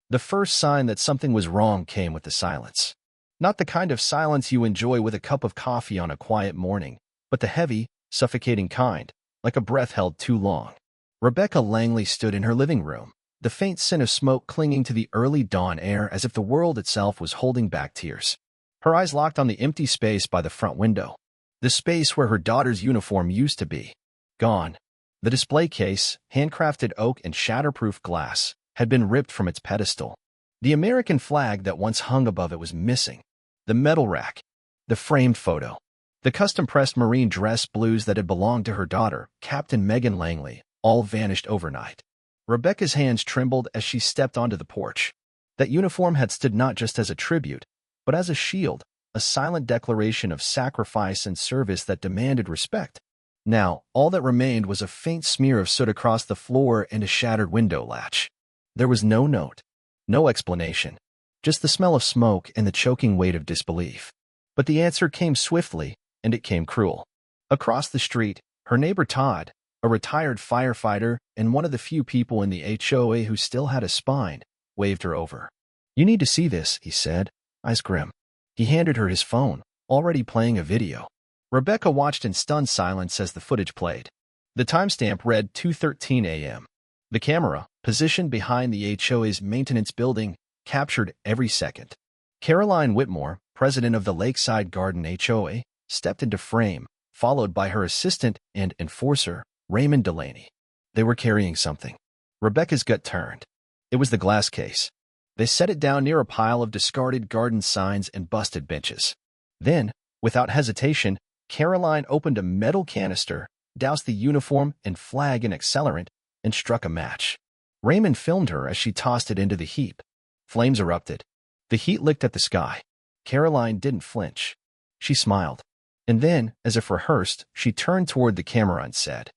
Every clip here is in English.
The first sign that something was wrong came with the silence. Not the kind of silence you enjoy with a cup of coffee on a quiet morning, but the heavy, suffocating kind, like a breath held too long. Rebecca Langley stood in her living room, the faint scent of smoke clinging to the early dawn air as if the world itself was holding back tears. Her eyes locked on the empty space by the front window, the space where her daughter's uniform used to be. Gone. The display case, handcrafted oak and shatterproof glass, had been ripped from its pedestal. The American flag that once hung above it was missing. The medal rack, the framed photo, the custom-pressed marine dress blues that had belonged to her daughter, Captain Megan Langley, all vanished overnight. Rebecca's hands trembled as she stepped onto the porch. That uniform had stood not just as a tribute, but as a shield, a silent declaration of sacrifice and service that demanded respect. Now, all that remained was a faint smear of soot across the floor and a shattered window latch. There was no note, no explanation, just the smell of smoke and the choking weight of disbelief. But the answer came swiftly, and it came cruel. Across the street, her neighbor Todd, a retired firefighter and one of the few people in the HOA who still had a spine, waved her over. "You need to see this," he said, eyes grim. He handed her his phone, already playing a video. Rebecca watched in stunned silence as the footage played. The timestamp read 2:13 a.m. The camera, positioned behind the HOA's maintenance building, captured every second. Caroline Whitmore, president of the Lakeside Garden HOA, stepped into frame, followed by her assistant and enforcer, Raymond Delaney. They were carrying something. Rebecca's gut turned. It was the glass case. They set it down near a pile of discarded garden signs and busted benches. Then, without hesitation, Caroline opened a metal canister, doused the uniform and flag in accelerant, and struck a match. Raymond filmed her as she tossed it into the heap. Flames erupted. The heat licked at the sky. Caroline didn't flinch. She smiled. And then, as if rehearsed, she turned toward the camera and said,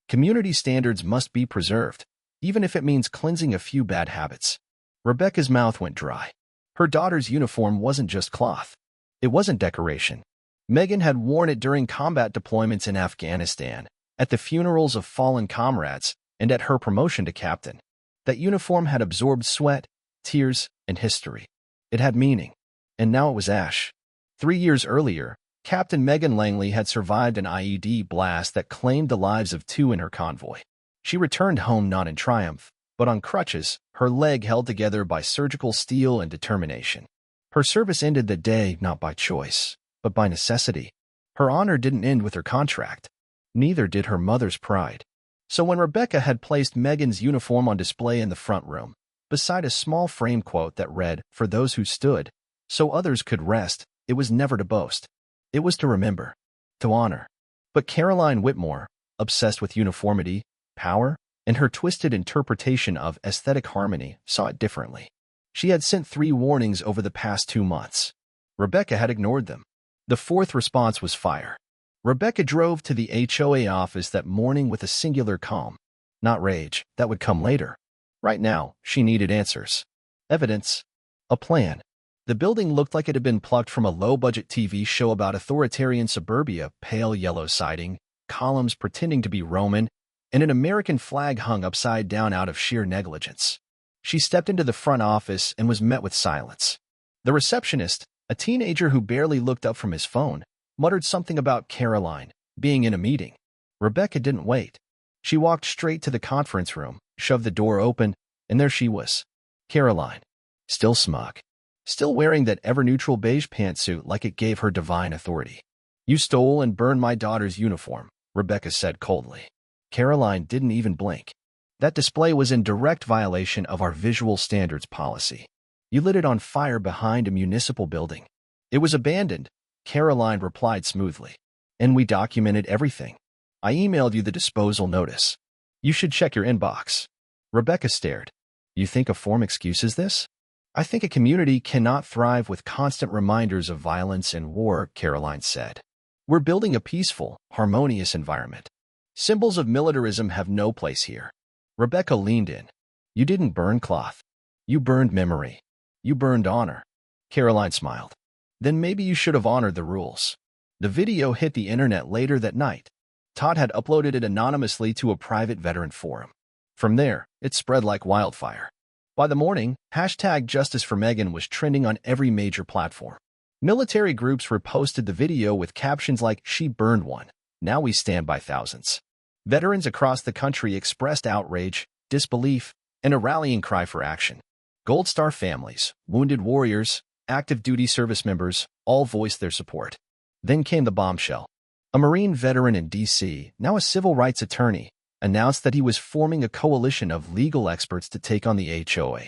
"Community standards must be preserved, even if it means cleansing a few bad habits." Rebecca's mouth went dry. Her daughter's uniform wasn't just cloth. It wasn't decoration. Megan had worn it during combat deployments in Afghanistan, at the funerals of fallen comrades, and at her promotion to captain. That uniform had absorbed sweat, tears, and history. It had meaning. And now it was ash. 3 years earlier, Captain Megan Langley had survived an IED blast that claimed the lives of 2 in her convoy. She returned home not in triumph, but on crutches, her leg held together by surgical steel and determination. Her service ended that day not by choice, but by necessity. Her honor didn't end with her contract. Neither did her mother's pride. So when Rebecca had placed Megan's uniform on display in the front room, beside a small frame quote that read, "For those who stood, so others could rest," it was never to boast. It was to remember, to honor. But Caroline Whitmore, obsessed with uniformity, power, and her twisted interpretation of aesthetic harmony, saw it differently. She had sent 3 warnings over the past 2 months. Rebecca had ignored them. The 4th response was fire. Rebecca drove to the HOA office that morning with a singular calm. Not rage, that would come later. Right now, she needed answers. Evidence. A plan. The building looked like it had been plucked from a low-budget TV show about authoritarian suburbia, pale yellow siding, columns pretending to be Roman, and an American flag hung upside down out of sheer negligence. She stepped into the front office and was met with silence. The receptionist, a teenager who barely looked up from his phone, muttered something about Caroline being in a meeting. Rebecca didn't wait. She walked straight to the conference room, shoved the door open, and there she was. Caroline. Still smug. Still wearing that ever-neutral beige pantsuit like it gave her divine authority. "You stole and burned my daughter's uniform," Rebecca said coldly. Caroline didn't even blink. "That display was in direct violation of our visual standards policy. You lit it on fire behind a municipal building." "It was abandoned," Caroline replied smoothly. "And we documented everything. I emailed you the disposal notice. You should check your inbox." Rebecca stared. "You think a form excuses this?" "I think a community cannot thrive with constant reminders of violence and war," Caroline said. "We're building a peaceful, harmonious environment. Symbols of militarism have no place here." Rebecca leaned in. "You didn't burn cloth. You burned memory. You burned honor." Caroline smiled. "Then maybe you should have honored the rules." The video hit the internet later that night. Todd had uploaded it anonymously to a private veteran forum. From there, it spread like wildfire. By the morning, hashtag Justice for Megan was trending on every major platform. Military groups reposted the video with captions like, "She burned one. Now we stand by thousands." Veterans across the country expressed outrage, disbelief, and a rallying cry for action. Gold Star families, wounded warriors, active duty service members all voiced their support. Then came the bombshell. A Marine veteran in D.C., now a civil rights attorney, announced that he was forming a coalition of legal experts to take on the HOA.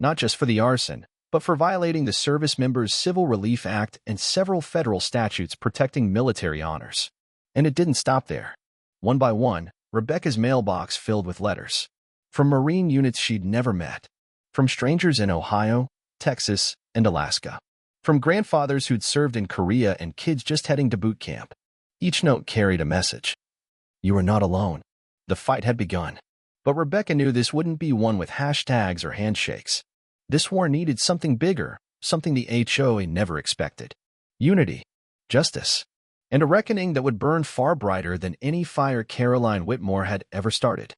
Not just for the arson, but for violating the Service Members Civil Relief Act and several federal statutes protecting military honors. And it didn't stop there. One by one, Rebecca's mailbox filled with letters. From Marine units she'd never met. From strangers in Ohio, Texas, and Alaska. From grandfathers who'd served in Korea and kids just heading to boot camp. Each note carried a message. You are not alone. The fight had begun. But Rebecca knew this wouldn't be one with hashtags or handshakes. This war needed something bigger, something the HOA never expected. Unity, justice, and a reckoning that would burn far brighter than any fire Caroline Whitmore had ever started.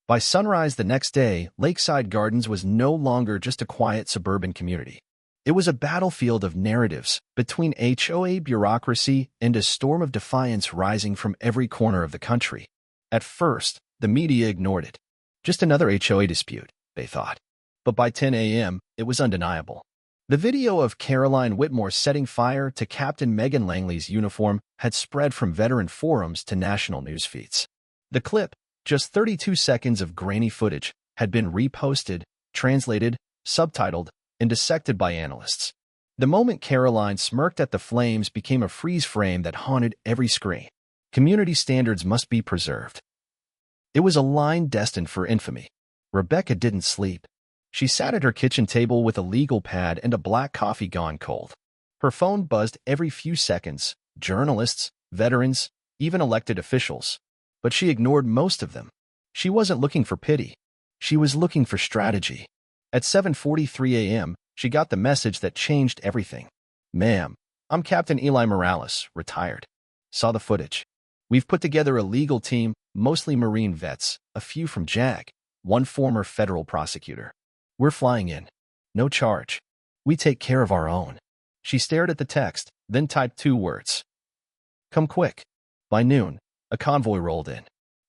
By sunrise the next day, Lakeside Gardens was no longer just a quiet suburban community. It was a battlefield of narratives between HOA bureaucracy and a storm of defiance rising from every corner of the country. At first, the media ignored it. Just another HOA dispute, they thought. But by 10 a.m., it was undeniable. The video of Caroline Whitmore setting fire to Captain Megan Langley's uniform had spread from veteran forums to national news feeds. The clip, just 32 seconds of grainy footage, had been reposted, translated, subtitled, and dissected by analysts. The moment Caroline smirked at the flames became a freeze frame that haunted every screen. Community standards must be preserved. It was a line destined for infamy. Rebecca didn't sleep. She sat at her kitchen table with a legal pad and a black coffee gone cold. Her phone buzzed every few seconds, journalists, veterans, even elected officials. But she ignored most of them. She wasn't looking for pity. She was looking for strategy. At 7:43 a.m., she got the message that changed everything. "Ma'am, I'm Captain Eli Morales, retired. Saw the footage. We've put together a legal team, mostly Marine vets, a few from JAG, one former federal prosecutor. We're flying in. No charge. We take care of our own." She stared at the text, then typed 2 words. "Come quick." By noon, a convoy rolled in.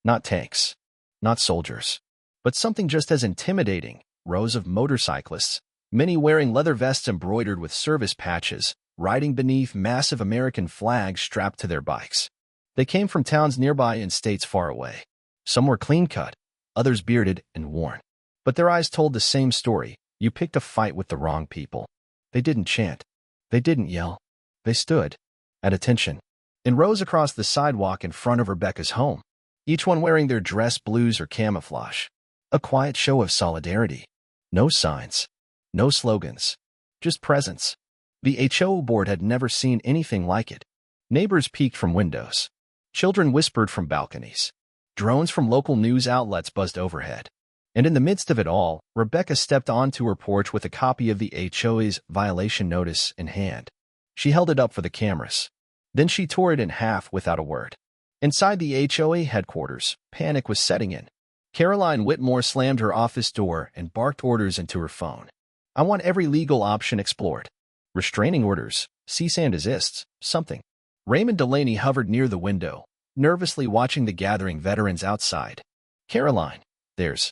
Not tanks. Not soldiers. But something just as intimidating, rows of motorcyclists, many wearing leather vests embroidered with service patches, riding beneath massive American flags strapped to their bikes. They came from towns nearby and states far away. Some were clean-cut, others bearded and worn. But their eyes told the same story. You picked a fight with the wrong people. They didn't chant. They didn't yell. They stood, at attention, in rows across the sidewalk in front of Rebecca's home, each one wearing their dress blues or camouflage. A quiet show of solidarity. No signs. No slogans. Just presence. The HOA board had never seen anything like it. Neighbors peeked from windows. Children whispered from balconies. Drones from local news outlets buzzed overhead. And in the midst of it all, Rebecca stepped onto her porch with a copy of the HOA's violation notice in hand. She held it up for the cameras. Then she tore it in half without a word. Inside the HOA headquarters, panic was setting in. Caroline Whitmore slammed her office door and barked orders into her phone. "I want every legal option explored. Restraining orders, cease and desists, something." Raymond Delaney hovered near the window, nervously watching the gathering veterans outside. "Caroline, there's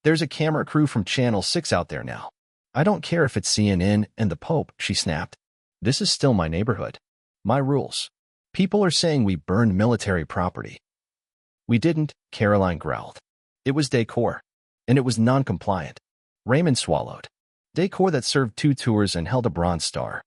a camera crew from Channel 6 out there now. I don't care if it's CNN and the Pope," she snapped. "This is still my neighborhood. My rules. People are saying we burned military property." "We didn't," Caroline growled. "It was decor, and it was non-compliant." Raymond swallowed. "Decor that served 2 tours and held a Bronze Star."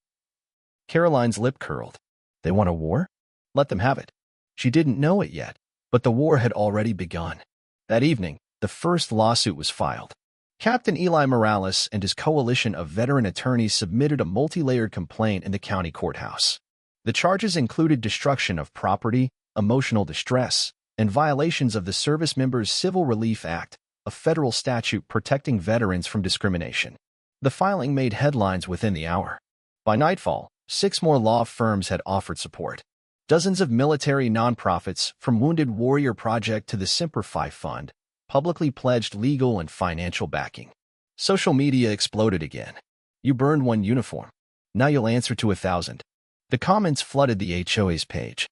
Caroline's lip curled. "They want a war? Let them have it." She didn't know it yet, but the war had already begun. That evening, the first lawsuit was filed. Captain Eli Morales and his coalition of veteran attorneys submitted a multi-layered complaint in the county courthouse. The charges included destruction of property, emotional distress, and violations of the Service Members Civil Relief Act, a federal statute protecting veterans from discrimination. The filing made headlines within the hour. By nightfall, 6 more law firms had offered support. Dozens of military nonprofits, from Wounded Warrior Project to the Semper Fi Fund, publicly pledged legal and financial backing. Social media exploded again. You burned one uniform. Now you'll answer to 1,000. The comments flooded the HOA's page.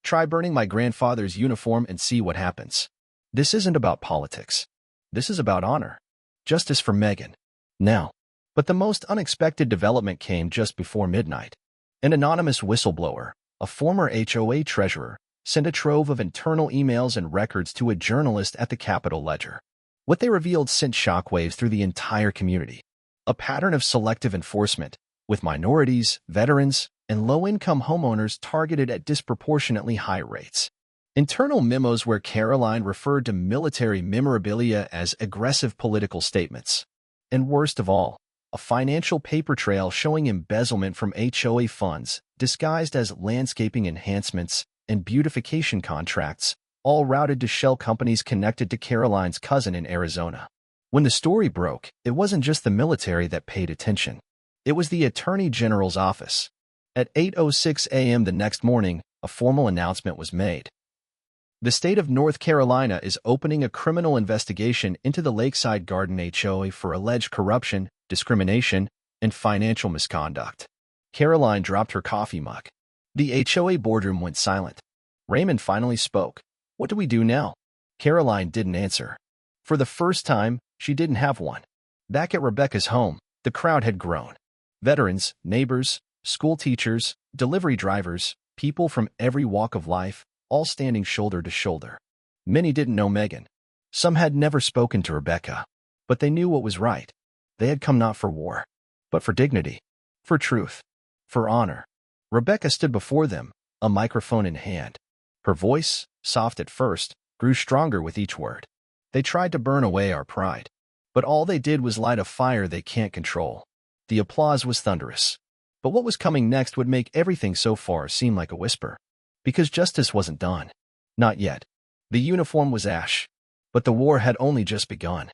Try burning my grandfather's uniform and see what happens. This isn't about politics. This is about honor. Justice for Megan. Now. But the most unexpected development came just before midnight. An anonymous whistleblower, a former HOA treasurer, sent a trove of internal emails and records to a journalist at the Capitol Ledger. What they revealed sent shockwaves through the entire community. A pattern of selective enforcement, with minorities, veterans, and low-income homeowners targeted at disproportionately high rates. Internal memos where Caroline referred to military memorabilia as aggressive political statements. And worst of all, a financial paper trail showing embezzlement from HOA funds, disguised as landscaping enhancements and beautification contracts, all routed to shell companies connected to Caroline's cousin in Arizona. When the story broke, it wasn't just the military that paid attention. It was the Attorney General's office. At 8:06 a.m. the next morning, a formal announcement was made. The state of North Carolina is opening a criminal investigation into the Lakeside Garden HOA for alleged corruption, discrimination, and financial misconduct. Caroline dropped her coffee mug. The HOA boardroom went silent. Raymond finally spoke. What do we do now? Caroline didn't answer. For the first time, she didn't have one. Back at Rebecca's home, the crowd had grown. Veterans, neighbors, school teachers, delivery drivers, people from every walk of life, all standing shoulder to shoulder. Many didn't know Megan. Some had never spoken to Rebecca. But they knew what was right. They had come not for war, but for dignity, for truth, for honor. Rebecca stood before them, a microphone in hand. Her voice, soft at first, grew stronger with each word. They tried to burn away our pride, but all they did was light a fire they can't control. The applause was thunderous. But what was coming next would make everything so far seem like a whisper. Because justice wasn't done. Not yet. The uniform was ash. But the war had only just begun.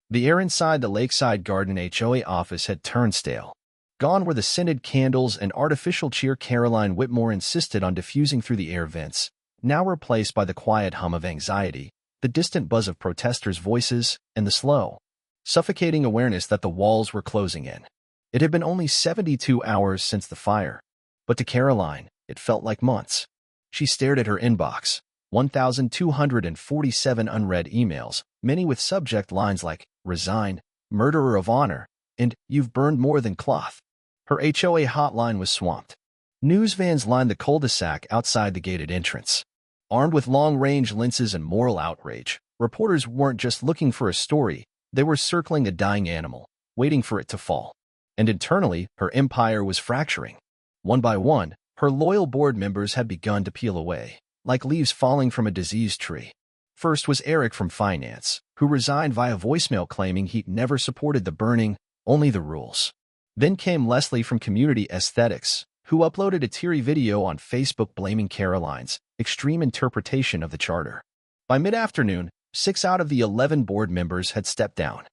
The air inside the Lakeside Garden HOA office had turned stale. Gone were the scented candles and artificial cheer Caroline Whitmore insisted on diffusing through the air vents, now replaced by the quiet hum of anxiety, the distant buzz of protesters' voices, and the slow, suffocating awareness that the walls were closing in. It had been only 72 hours since the fire, but to Caroline, it felt like months. She stared at her inbox, 1,247 unread emails, many with subject lines like, resign, murderer of honor, and you've burned more than cloth. Her HOA hotline was swamped. News vans lined the cul-de-sac outside the gated entrance. Armed with long-range lenses and moral outrage, reporters weren't just looking for a story, they were circling a dying animal, waiting for it to fall. And internally, her empire was fracturing. One by one, her loyal board members had begun to peel away, like leaves falling from a diseased tree. First was Eric from Finance, who resigned via voicemail claiming he'd never supported the burning, only the rules. Then came Leslie from Community Aesthetics, who uploaded a teary video on Facebook blaming Caroline's extreme interpretation of the charter. By mid-afternoon, 6 out of the 11 board members had stepped down.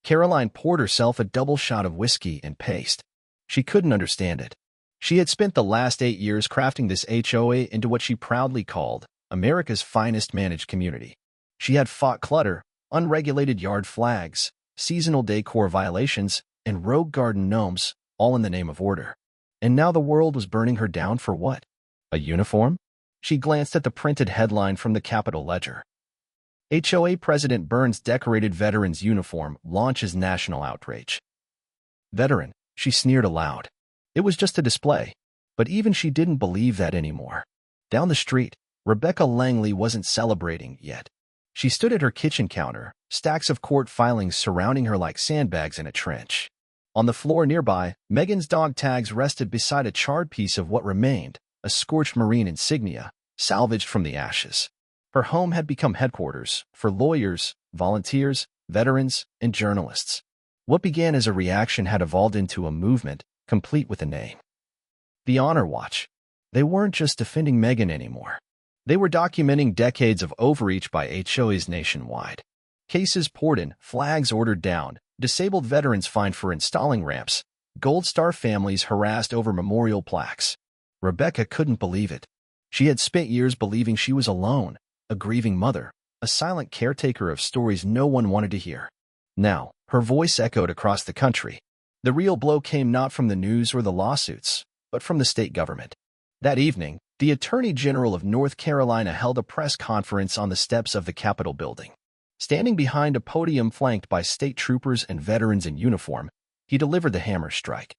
Caroline poured herself a double shot of whiskey and paste. She couldn't understand it. She had spent the last 8 years crafting this HOA into what she proudly called America's finest managed community. She had fought clutter, unregulated yard flags, seasonal decor violations, and rogue garden gnomes, all in the name of order. And now the world was burning her down for what? A uniform? She glanced at the printed headline from the Capitol Ledger. HOA President Burns' decorated veteran's uniform launches national outrage. Veteran, she sneered aloud. It was just a display, but even she didn't believe that anymore. Down the street, Rebecca Langley wasn't celebrating yet. She stood at her kitchen counter, stacks of court filings surrounding her like sandbags in a trench. On the floor nearby, Megan's dog tags rested beside a charred piece of what remained, a scorched marine insignia, salvaged from the ashes. Her home had become headquarters for lawyers, volunteers, veterans, and journalists. What began as a reaction had evolved into a movement, complete with a name. The Honor Watch. They weren't just defending Megan anymore. They were documenting decades of overreach by HOAs nationwide. Cases poured in, flags ordered down, disabled veterans fined for installing ramps, Gold Star families harassed over memorial plaques. Rebecca couldn't believe it. She had spent years believing she was alone, a grieving mother, a silent caretaker of stories no one wanted to hear. Now, Her voice echoed across the country. The real blow came not from the news or the lawsuits, but from the state government. That evening, the Attorney General of North Carolina held a press conference on the steps of the Capitol building. Standing behind a podium flanked by state troopers and veterans in uniform, he delivered the hammer strike.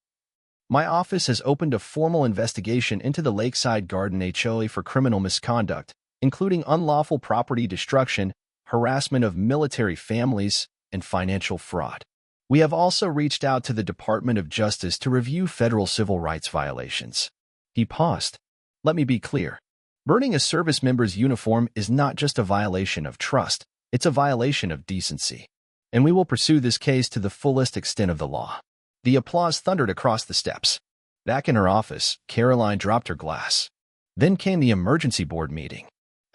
My office has opened a formal investigation into the Lakeside Garden HOA for criminal misconduct, including unlawful property destruction, harassment of military families, and financial fraud. We have also reached out to the Department of Justice to review federal civil rights violations. He paused. Let me be clear. Burning a service member's uniform is not just a violation of trust, it's a violation of decency. And we will pursue this case to the fullest extent of the law. The applause thundered across the steps. Back in her office, Caroline dropped her glass. Then came the emergency board meeting.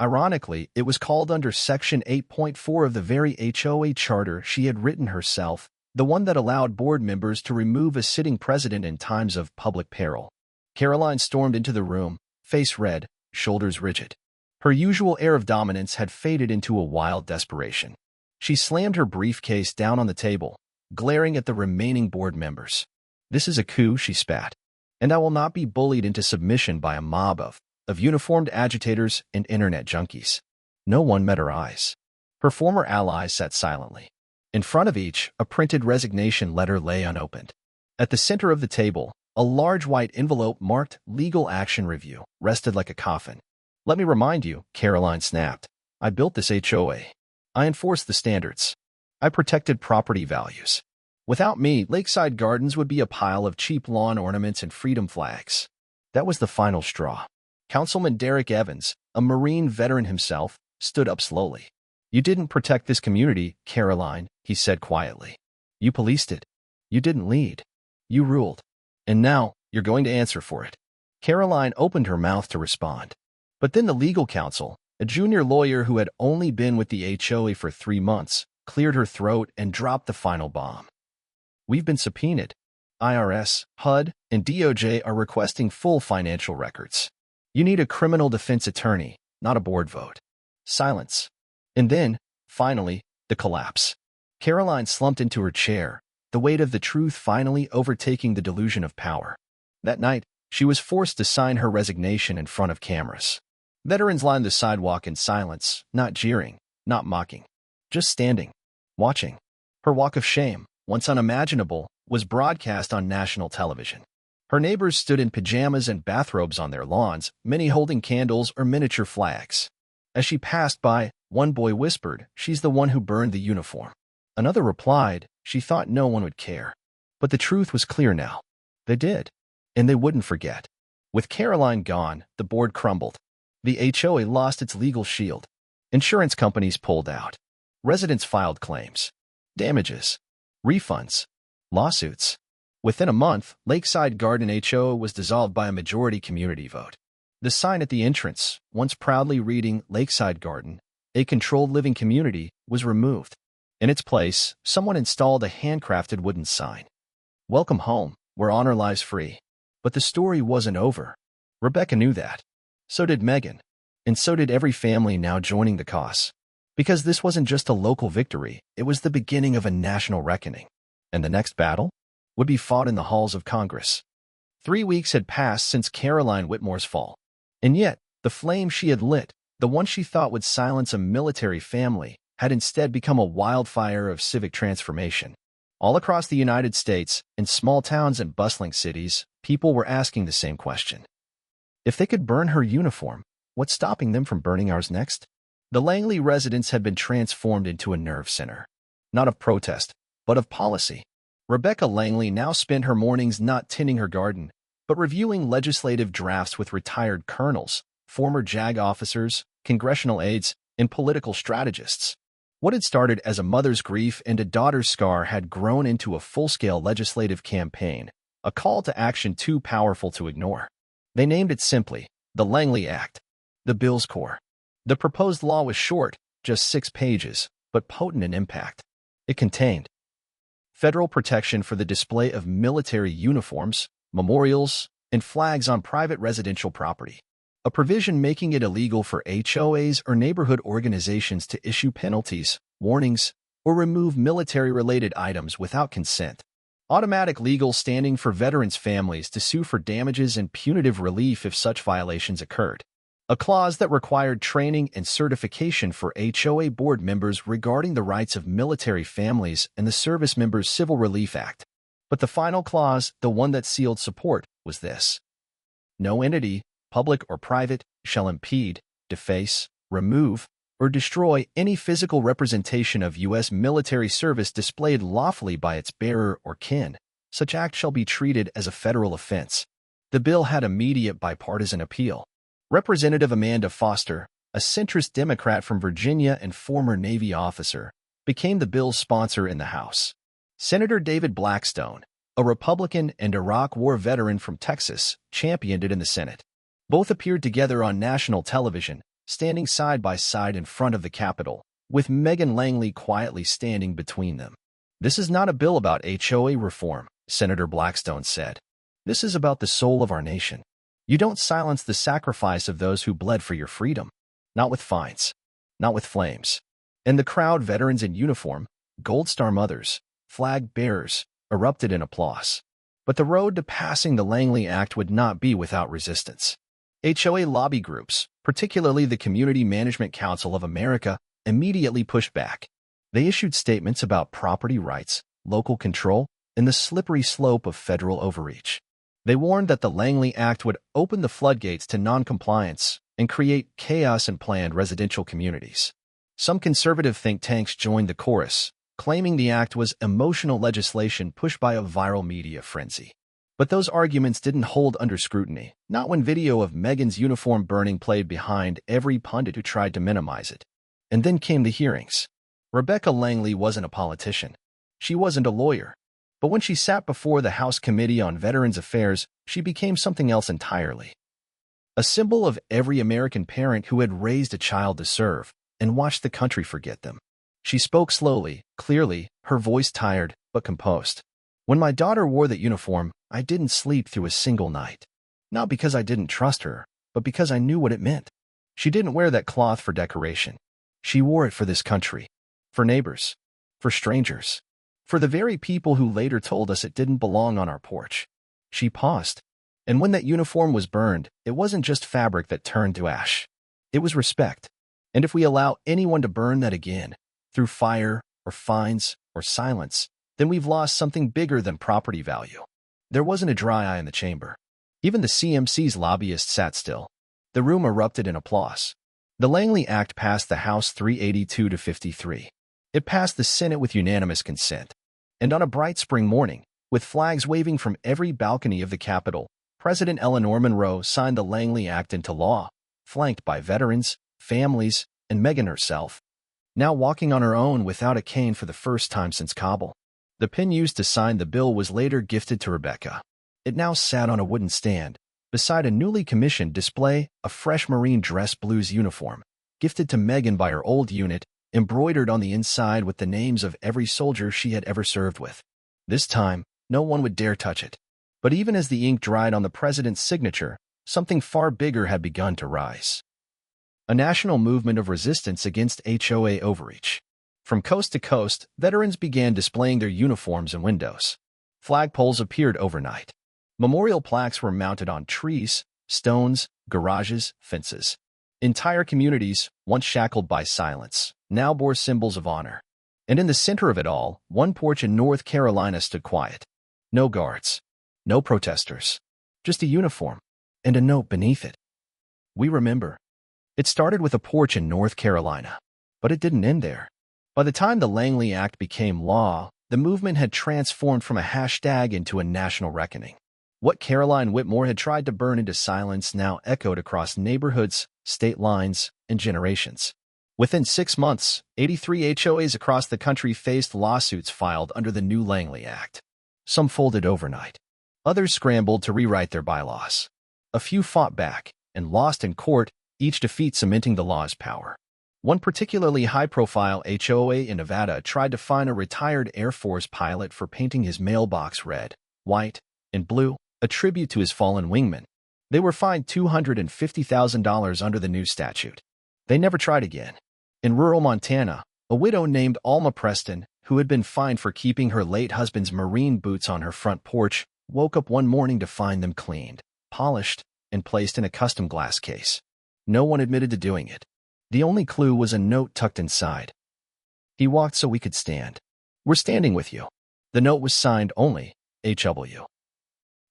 Ironically, it was called under Section 8.4 of the very HOA charter she had written herself, the one that allowed board members to remove a sitting president in times of public peril. Caroline stormed into the room, face red, shoulders rigid. Her usual air of dominance had faded into a wild desperation. She slammed her briefcase down on the table, glaring at the remaining board members. This is a coup, she spat. And I will not be bullied into submission by a mob of uniformed agitators and internet junkies. No one met her eyes. Her former allies sat silently. In front of each, a printed resignation letter lay unopened. At the center of the table, a large white envelope marked Legal Action Review rested like a coffin. Let me remind you, Caroline snapped. I built this HOA. I enforced the standards. I protected property values. Without me, Lakeside Gardens would be a pile of cheap lawn ornaments and freedom flags. That was the final straw. Councilman Derek Evans, a Marine veteran himself, stood up slowly. You didn't protect this community, Caroline, he said quietly. You policed it. You didn't lead. You ruled. And now, you're going to answer for it. Caroline opened her mouth to respond. But then the legal counsel, a junior lawyer who had only been with the HOA for 3 months, cleared her throat and dropped the final bomb. We've been subpoenaed. IRS, HUD, and DOJ are requesting full financial records. You need a criminal defense attorney, not a board vote. Silence. And then, finally, the collapse. Caroline slumped into her chair, the weight of the truth finally overtaking the delusion of power. That night, she was forced to sign her resignation in front of cameras. Veterans lined the sidewalk in silence, not jeering, not mocking, just standing, watching. Her walk of shame, once unimaginable, was broadcast on national television. Her neighbors stood in pajamas and bathrobes on their lawns, many holding candles or miniature flags. As she passed by, one boy whispered, "She's the one who burned the uniform." Another replied, "She thought no one would care." But the truth was clear now. They did. And they wouldn't forget. With Caroline gone, the board crumbled. The HOA lost its legal shield. Insurance companies pulled out. Residents filed claims. Damages. Refunds. Lawsuits. Within a month, Lakeside Garden HOA was dissolved by a majority community vote. The sign at the entrance, once proudly reading Lakeside Garden, a controlled living community, was removed. In its place, someone installed a handcrafted wooden sign. Welcome home, where honor lies free. But the story wasn't over. Rebecca knew that. So did Megan. And so did every family now joining the cause. Because this wasn't just a local victory, it was the beginning of a national reckoning. And the next battle would be fought in the halls of Congress. 3 weeks had passed since Caroline Whitmore's fall. And yet, the flame she had lit, the one she thought would silence a military family, had instead become a wildfire of civic transformation. All across the United States, in small towns and bustling cities, people were asking the same question. If they could burn her uniform, what's stopping them from burning ours next? The Langley residence had been transformed into a nerve center. Not of protest, but of policy. Rebecca Langley now spent her mornings not tending her garden, but reviewing legislative drafts with retired colonels, former JAG officers, congressional aides, and political strategists. What had started as a mother's grief and a daughter's scar had grown into a full-scale legislative campaign, a call to action too powerful to ignore. They named it simply, the Langley Act, the bill's core. The proposed law was short, just 6 pages, but potent in impact. It contained federal protection for the display of military uniforms, memorials, and flags on private residential property. A provision making it illegal for HOAs or neighborhood organizations to issue penalties, warnings, or remove military-related items without consent. Automatic legal standing for veterans' families to sue for damages and punitive relief if such violations occurred. A clause that required training and certification for HOA board members regarding the rights of military families and the Service Members Civil Relief Act. But the final clause, the one that sealed support, was this: no entity, public or private, shall impede, deface, remove, or destroy any physical representation of U.S. military service displayed lawfully by its bearer or kin. Such act shall be treated as a federal offense. The bill had immediate bipartisan appeal. Representative Amanda Foster, a centrist Democrat from Virginia and former Navy officer, became the bill's sponsor in the House. Senator David Blackstone, a Republican and Iraq War veteran from Texas, championed it in the Senate. Both appeared together on national television, standing side by side in front of the Capitol, with Megan Langley quietly standing between them. "This is not a bill about HOA reform," Senator Blackstone said. "This is about the soul of our nation. You don't silence the sacrifice of those who bled for your freedom. Not with fines. Not with flames." And the crowd, veterans in uniform, Gold Star mothers, flag bearers, erupted in applause. But the road to passing the Langley Act would not be without resistance. HOA lobby groups, particularly the Community Management Council of America, immediately pushed back. They issued statements about property rights, local control, and the slippery slope of federal overreach. They warned that the Langley Act would open the floodgates to noncompliance and create chaos in planned residential communities. Some conservative think tanks joined the chorus, claiming the act was emotional legislation pushed by a viral media frenzy. But those arguments didn't hold under scrutiny, not when video of Megan's uniform burning played behind every pundit who tried to minimize it. And then came the hearings. Rebecca Langley wasn't a politician. She wasn't a lawyer. But when she sat before the House Committee on Veterans Affairs, she became something else entirely. A symbol of every American parent who had raised a child to serve and watched the country forget them. She spoke slowly, clearly, her voice tired but composed. "When my daughter wore that uniform, I didn't sleep through a single night. Not because I didn't trust her, but because I knew what it meant. She didn't wear that cloth for decoration. She wore it for this country, for neighbors, for strangers, for the very people who later told us it didn't belong on our porch." She paused. And when that uniform was burned, it wasn't just fabric that turned to ash. It was respect. And if we allow anyone to burn that again, through fire or fines or silence, then we've lost something bigger than property value. There wasn't a dry eye in the chamber. Even the CMC's lobbyists sat still. The room erupted in applause. The Langley Act passed the House 382 to 53. It passed the Senate with unanimous consent. And on a bright spring morning, with flags waving from every balcony of the Capitol, President Eleanor Monroe signed the Langley Act into law, flanked by veterans, families, and Megan herself, now walking on her own without a cane for the first time since Kabul. The pen used to sign the bill was later gifted to Rebecca. It now sat on a wooden stand, beside a newly commissioned display, a fresh Marine dress blues uniform, gifted to Megan by her old unit, embroidered on the inside with the names of every soldier she had ever served with. This time, no one would dare touch it. But even as the ink dried on the president's signature, something far bigger had begun to rise. A national movement of resistance against HOA overreach. From coast to coast, veterans began displaying their uniforms in windows. Flagpoles appeared overnight. Memorial plaques were mounted on trees, stones, garages, fences. Entire communities, once shackled by silence, now bore symbols of honor. And in the center of it all, one porch in North Carolina stood quiet. No guards. No protesters. Just a uniform. And a note beneath it. "We remember." It started with a porch in North Carolina. But it didn't end there. By the time the Langley Act became law, the movement had transformed from a hashtag into a national reckoning. What Caroline Whitmore had tried to burn into silence now echoed across neighborhoods, state lines, and generations. Within 6 months, 83 HOAs across the country faced lawsuits filed under the new Langley Act. Some folded overnight. Others scrambled to rewrite their bylaws. A few fought back and lost in court, each defeat cementing the law's power. One particularly high-profile HOA in Nevada tried to fine a retired Air Force pilot for painting his mailbox red, white, and blue, a tribute to his fallen wingman. They were fined $250,000 under the new statute. They never tried again. In rural Montana, A widow named Alma Preston, who had been fined for keeping her late husband's marine boots on her front porch, woke up one morning to find them cleaned, polished, and placed in a custom glass case. No one admitted to doing it. The only clue was a note tucked inside. He walked so we could stand. We're standing with you. The note was signed only, HW.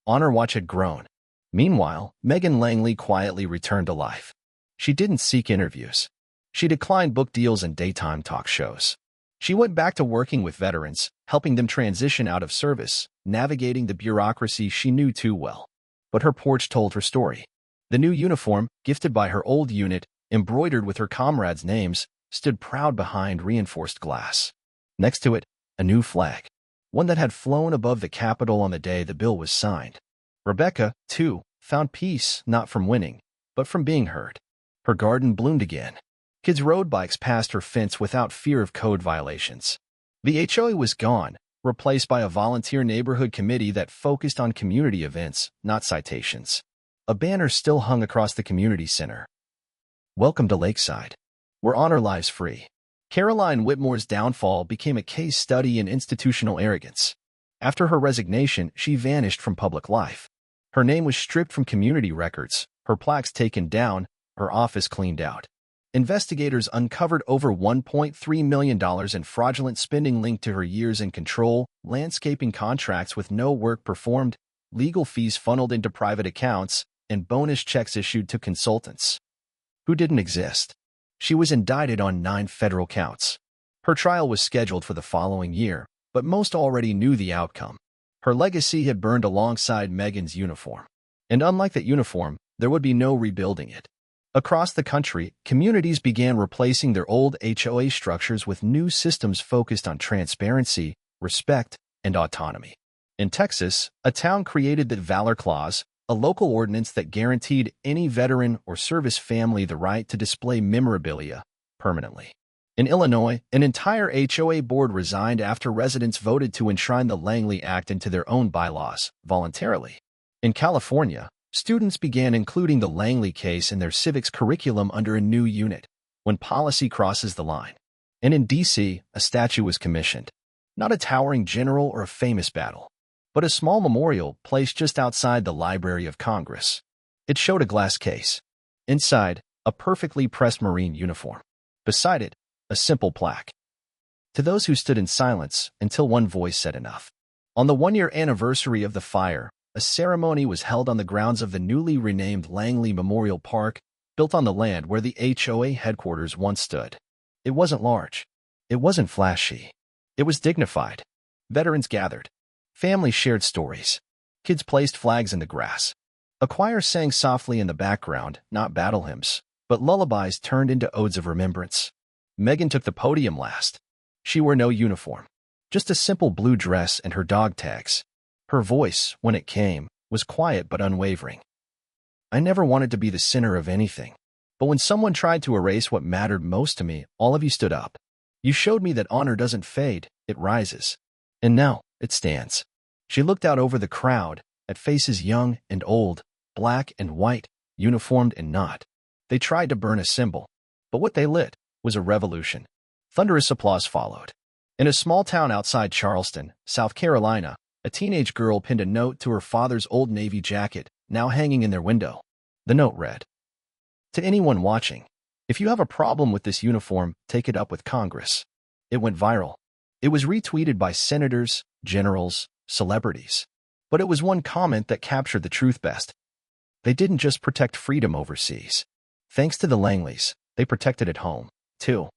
Honor Watch had grown. Meanwhile, Megan Langley quietly returned to life. She didn't seek interviews. She declined book deals and daytime talk shows. She went back to working with veterans, helping them transition out of service, navigating the bureaucracy she knew too well. But her porch told her story. The new uniform, gifted by her old unit, embroidered with her comrades' names, stood proud behind reinforced glass. Next to it, a new flag, one that had flown above the Capitol on the day the bill was signed. Rebecca, too, found peace not from winning, but from being heard. Her garden bloomed again. Kids rode bikes past her fence without fear of code violations. The HOA was gone, replaced by a volunteer neighborhood committee that focused on community events, not citations. A banner still hung across the community center. Welcome to Lakeside, where honor lies free. Caroline Whitmore's downfall became a case study in institutional arrogance. After her resignation, she vanished from public life. Her name was stripped from community records, her plaques taken down, her office cleaned out. Investigators uncovered over $1.3 million in fraudulent spending linked to her years in control, landscaping contracts with no work performed, legal fees funneled into private accounts, and bonus checks issued to consultants who didn't exist. She was indicted on 9 federal counts. Her trial was scheduled for the following year, but most already knew the outcome. Her legacy had burned alongside Megan's uniform. And unlike that uniform, there would be no rebuilding it. Across the country, communities began replacing their old HOA structures with new systems focused on transparency, respect, and autonomy. In Texas, a town created the Valor Clause, a local ordinance that guaranteed any veteran or service family the right to display memorabilia permanently. In Illinois, an entire HOA board resigned after residents voted to enshrine the Langley Act into their own bylaws, voluntarily. In California, students began including the Langley case in their civics curriculum under a new unit, when policy crosses the line. And in D.C., a statue was commissioned. Not a towering general or a famous battle, but a small memorial placed just outside the Library of Congress. It showed a glass case. Inside, a perfectly pressed Marine uniform. Beside it, a simple plaque. To those who stood in silence until one voice said enough. On the 1-year anniversary of the fire, a ceremony was held on the grounds of the newly renamed Langley Memorial Park, built on the land where the HOA headquarters once stood. It wasn't large. It wasn't flashy. It was dignified. Veterans gathered. Families shared stories. Kids placed flags in the grass. A choir sang softly in the background, not battle hymns, but lullabies turned into odes of remembrance. Megan took the podium last. She wore no uniform, just a simple blue dress and her dog tags. Her voice, when it came, was quiet but unwavering. I never wanted to be the center of anything, but when someone tried to erase what mattered most to me, all of you stood up. You showed me that honor doesn't fade, it rises. And now, it stands. She looked out over the crowd, at faces young and old, black and white, uniformed and not. They tried to burn a symbol, but what they lit was a revolution. Thunderous applause followed. In a small town outside Charleston, South Carolina, a teenage girl pinned a note to her father's old Navy jacket, now hanging in their window. The note read, "To anyone watching, if you have a problem with this uniform, take it up with Congress." It went viral. It was retweeted by senators, generals, celebrities. But it was one comment that captured the truth best. They didn't just protect freedom overseas. Thanks to the Langleys, they protected it home, too.